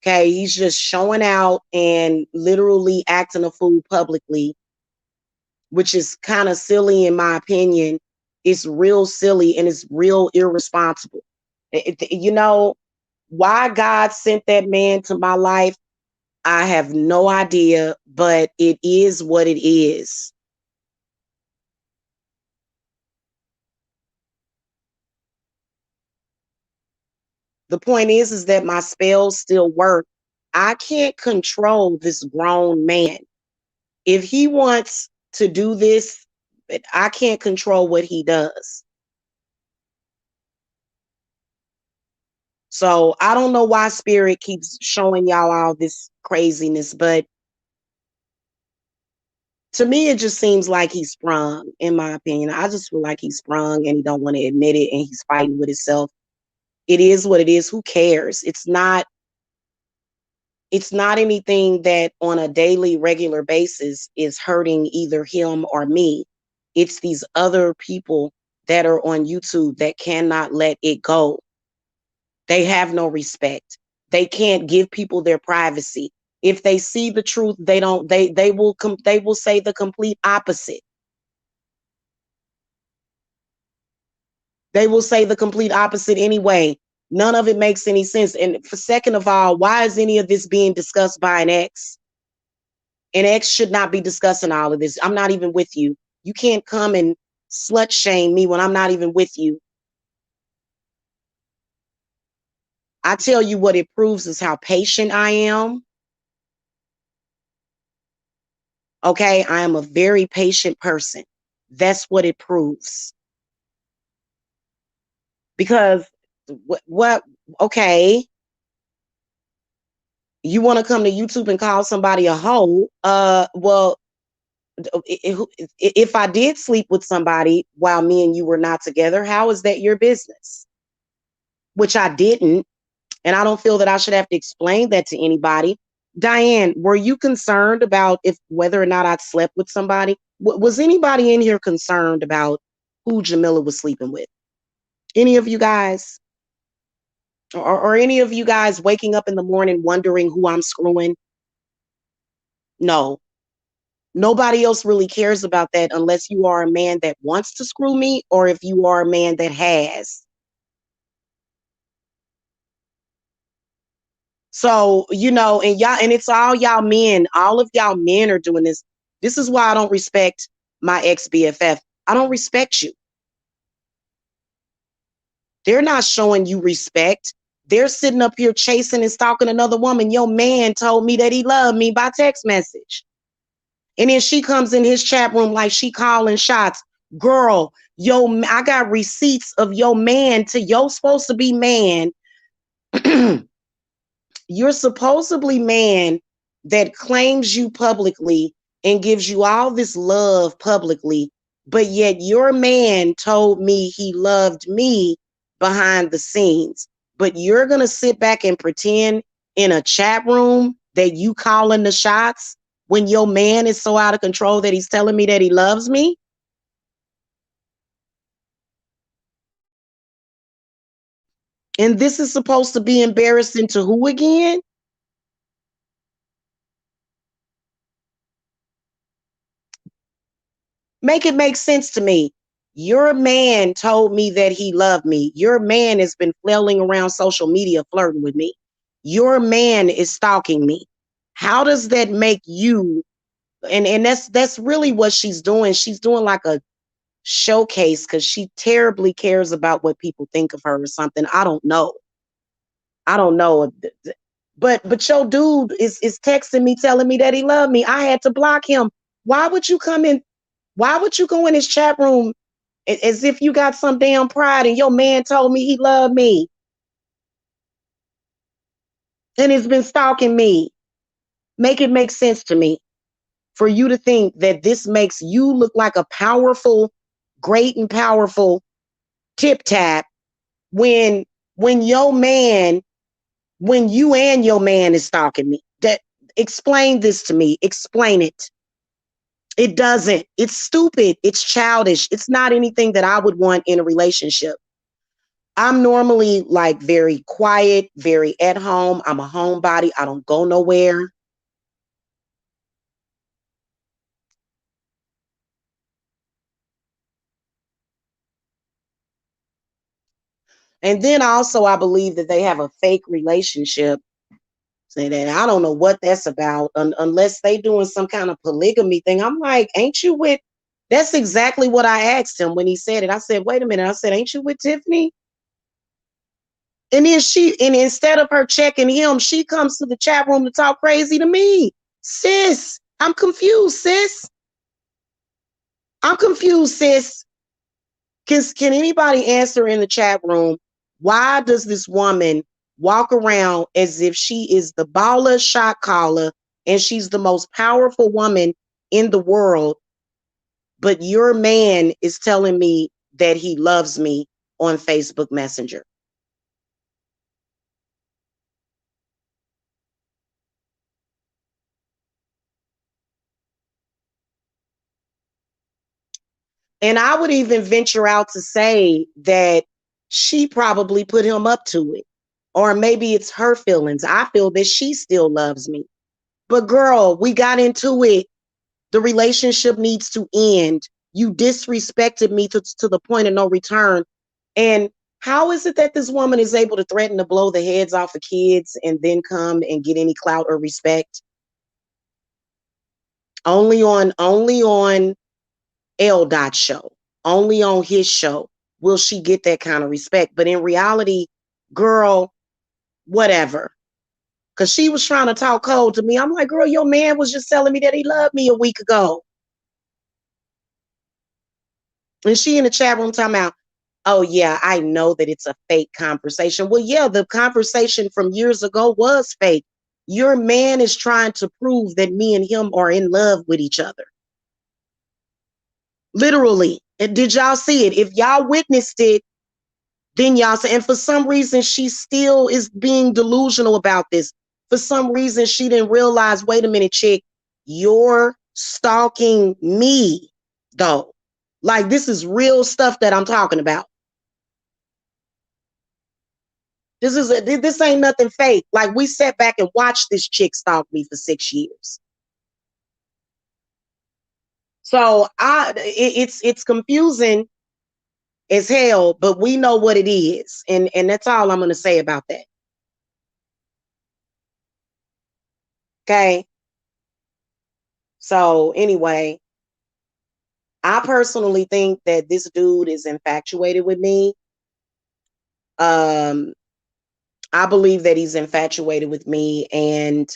Okay. He's just showing out and literally acting a fool publicly, which is kind of silly in my opinion. It's real silly and it's real irresponsible. Why God sent that man to my life, I have no idea, but it is what it is. The point is that my spells still work. I can't control this grown man. If he wants to do this, I can't control what he does. So I don't know why spirit keeps showing y'all all this craziness, but to me, it just seems like he's sprung, in my opinion. I just feel like he's sprung and he don't want to admit it and he's fighting with himself. It is what it is. Who cares? It's not anything that on a daily, regular basis is hurting either him or me. It's these other people that are on YouTube that cannot let it go. They have no respect. They can't give people their privacy. If they see the truth, they don't. They will say the complete opposite. They will say the complete opposite anyway. None of it makes any sense. And for second of all, why is any of this being discussed by an ex? An ex should not be discussing all of this. I'm not even with you. You can't come and slut shame me when I'm not even with you. I tell you what it proves is how patient I am. Okay, I am a very patient person. That's what it proves. Because what okay, you want to come to YouTube and call somebody a hoe? Well, if I did sleep with somebody while me and you were not together, how is that your business? Which I didn't. And I don't feel that I should have to explain that to anybody. Diane, were you concerned about if whether or not I'd slept with somebody? Was anybody in here concerned about who Jamila was sleeping with? Any of you guys? Or any of you guys waking up in the morning wondering who I'm screwing? No. Nobody else really cares about that unless you are a man that wants to screw me or if you are a man that has. So, and y'all, and it's all y'all men, all of y'all men are doing this. This is why I don't respect my ex BFF. I don't respect you. They're not showing you respect. They're sitting up here chasing and stalking another woman. Your man told me that he loved me by text message. And then she comes in his chat room like she calling shots. Girl, I got receipts of your man to your supposed to be man. You're supposedly man that claims you publicly and gives you all this love publicly, but yet your man told me he loved me behind the scenes. But you're going to sit back and pretend in a chat room that you calling the shots when your man is so out of control that he's telling me that he loves me? And this is supposed to be embarrassing to who again? Make it make sense to me. Your man told me that he loved me. Your man has been flailing around social media flirting with me. Your man is stalking me. How does that make you? And that's really what she's doing. She's doing like a showcase because she terribly cares about what people think of her or something. I don't know. I don't know. But your dude is texting me telling me that he loved me. I had to block him. Why would you come in? Why would you go in his chat room as if you got some damn pride and your man told me he loved me and has been stalking me? Make it make sense to me for you to think that this makes you look like a powerful, great and powerful tip tap when when your man, when you and your man is stalking me. That explain this to me. Explain it. It doesn't. It's stupid. It's childish. It's not anything that I would want in a relationship. I'm normally like very quiet, very at home. I'm a homebody. I don't go nowhere. And then also, I believe that they have a fake relationship. Say that I don't know what that's about unless they doing some kind of polygamy thing. I'm like, ain't you with? That's exactly what I asked him when he said it. I said, wait a minute. I said, ain't you with Tiffany? And then instead of her checking him, she comes to the chat room to talk crazy to me. Sis, I'm confused, sis. I'm confused, sis. Can anybody answer in the chat room? Why does this woman walk around as if she is the baller shot caller and she's the most powerful woman in the world, but your man is telling me that he loves me on Facebook Messenger. And I would even venture out to say that she probably put him up to it. Or maybe it's her feelings. I feel that she still loves me. But girl, we got into it. The relationship needs to end. You disrespected me to the point of no return. And how is it that this woman is able to threaten to blow the heads off the kids and then come and get any clout or respect? Only on L Dot show, only on his show will she get that kind of respect. But in reality, girl, whatever. Cause she was trying to talk cold to me. I'm like, girl, your man was just telling me that he loved me a week ago. And she in the chat room talking about, oh yeah, I know that it's a fake conversation. Well, yeah, the conversation from years ago was fake. Your man is trying to prove that me and him are in love with each other. Literally. And did y'all see it? If y'all witnessed it, then y'all say, and for some reason, she still is being delusional about this. For some reason, she didn't realize, wait a minute, chick, you're stalking me, though. Like, this is real stuff that I'm talking about. This ain't nothing fake. Like, we sat back and watched this chick stalk me for 6 years. So it's confusing as hell, but we know what it is, and that's all I'm gonna say about that. Okay. So anyway, I personally think that this dude is infatuated with me. Um, I believe that he's infatuated with me, and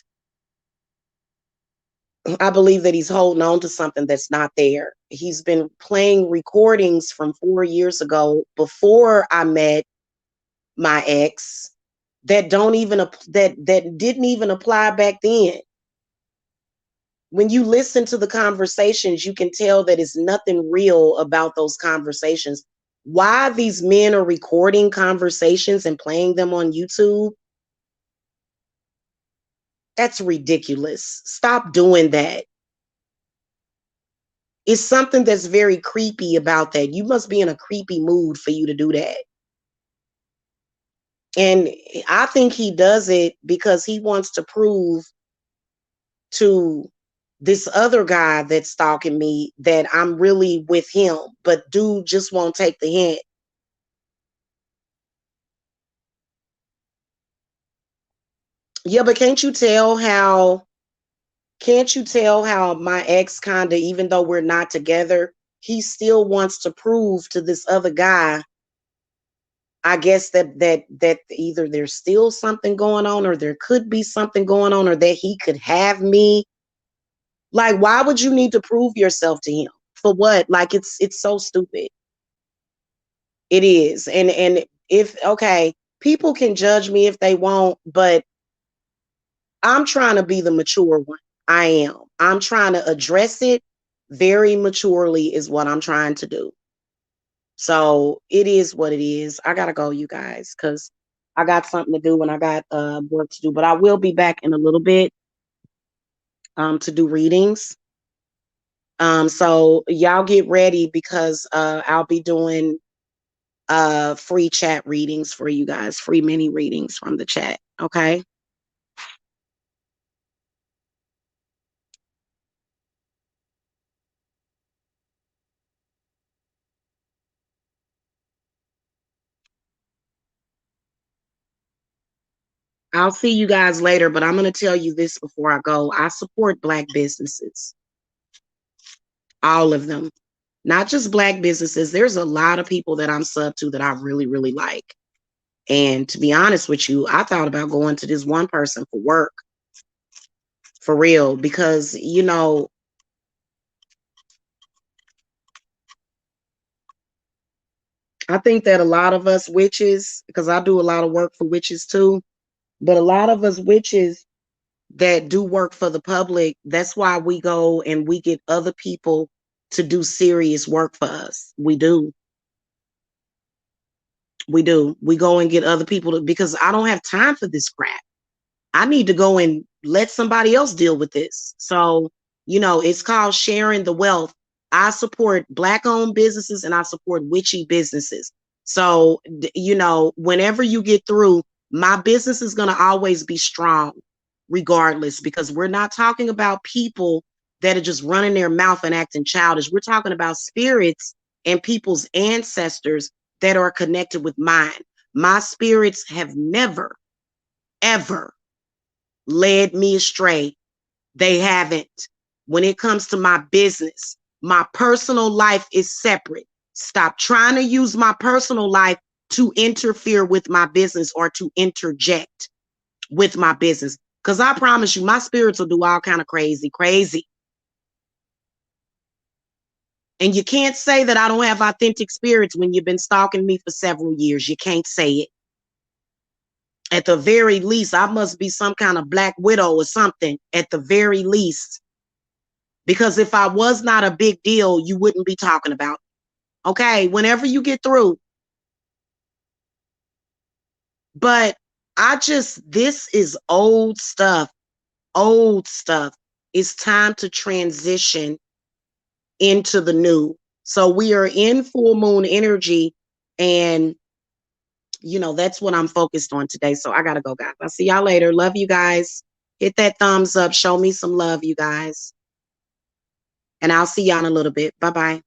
I believe that he's holding on to something that's not there. He's been playing recordings from 4 years ago before I met my ex that don't even that didn't even apply back then. When you listen to the conversations, you can tell that it's nothing real about those conversations. Why these men are recording conversations and playing them on YouTube, that's ridiculous. Stop doing that. It's something that's very creepy about that. You must be in a creepy mood for you to do that. And I think he does it because he wants to prove to this other guy that's stalking me that I'm really with him, but dude just won't take the hint. Yeah, but can't you tell how my ex kinda, even though we're not together, he still wants to prove to this other guy, I guess that either there's still something going on or there could be something going on or that he could have me. Like, why would you need to prove yourself to him? For what? Like, it's so stupid. It is. And if okay, people can judge me if they want, but I'm trying to be the mature one. I am. I'm trying to address it very maturely is what I'm trying to do. So it is what it is. I gotta go, you guys, because I got something to do and I got work to do. But I will be back in a little bit to do readings. So y'all get ready because I'll be doing free chat readings for you guys, free mini readings from the chat. Okay. I'll see you guys later, but I'm going to tell you this before I go. I support Black businesses, all of them, not just Black businesses. There's a lot of people that I'm sub to that I really, really like. And to be honest with you, I thought about going to this one person for work, for real, because, I think that a lot of us witches, because I do a lot of work for witches too, But a lot of us witches that do work for the public, that's why we go and we get other people to do serious work for us. We do. We do. We go and get other people to, because I don't have time for this crap. I need to go and let somebody else deal with this. So, it's called sharing the wealth. I support Black owned businesses and I support witchy businesses. So, whenever you get through, my business is going to always be strong, regardless, because we're not talking about people that are just running their mouth and acting childish. We're talking about spirits and people's ancestors that are connected with mine. My spirits have never, ever led me astray. They haven't. When it comes to my business, my personal life is separate. Stop trying to use my personal life to interfere with my business or to interject with my business. Because I promise you, my spirits will do all kind of crazy. And you can't say that I don't have authentic spirits when you've been stalking me for several years. You can't say it. At the very least, I must be some kind of black widow or something, at the very least. Because if I was not a big deal, you wouldn't be talking about it. Okay, whenever you get through. But this is old stuff. Old stuff. It's time to transition into the new. So we are in full moon energy, and that's what I'm focused on today. So I gotta go, guys. I'll see y'all later. Love you guys. Hit that thumbs up. Show me some love, you guys. And I'll see y'all in a little bit. Bye-bye.